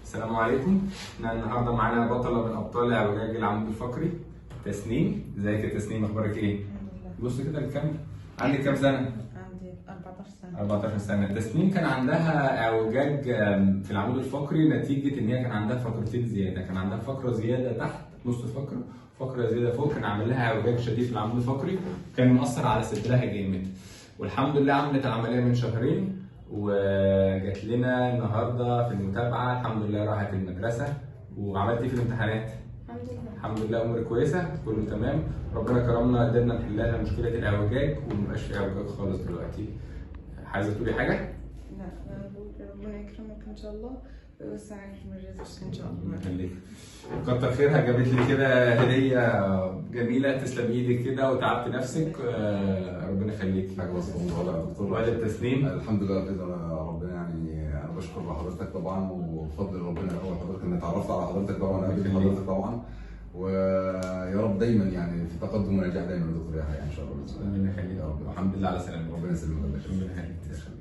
السلام عليكم. احنا النهارده معانا بطله من ابطال اعوجاج العمود الفقري، تسنيم. ازيك يا تسنيم، اخبارك ايه؟ الحمد لله. بص كده للكاميرا. عندك كام سنه؟ عندي 14 سنة. 14 سنه. تسنيم كان عندها اعوجاج في العمود الفقري نتيجه ان هي كان عندها فقرتين زياده، كان عندها فقره زياده تحت نص فقره، فقره زياده فوق، كان عامل لها اعوجاج شديد في العمود الفقري، كان مؤثر على صدرها جامد. والحمد لله عملت العمليه من شهرين وجات لنا النهارده في المتابعه. الحمد لله راحت المدرسه. وعملت ايه في الامتحانات؟ الحمد لله. الحمد لله اموري كويسه، كله تمام، ربنا كرمنا قدرنا نحل لها مشكله الاعوجاج ومبقاش في اعوجاج خالص دلوقتي. عايزه تقولي حاجه؟ لا، أنا بقول ربنا يكرمك إن شاء الله ويوسعك من رزقك إن شاء الله الله. يخليك. كتر خيرها، جابت لي كده هديه جميله، تسلم ايدك كده وتعبت نفسك. ربنا يخليك. حاجه بسيطه والله يا دكتور. وعلى التسليم. الحمد لله باذن ربنا، يعني انا بشكر حضرتك طبعا، وبفضل ربنا اول حضرتك ان اتعرفت على حضرتك طبعا، قابلت حضرتك طبعا، ويا رب دايما يعني في تقدم ونجاح دايما يا دكتور يحيى ان شاء الله. ربنا يخليك يا رب. الحمد لله على سلامتك. ربنا يسلمك. ربنا يخليك.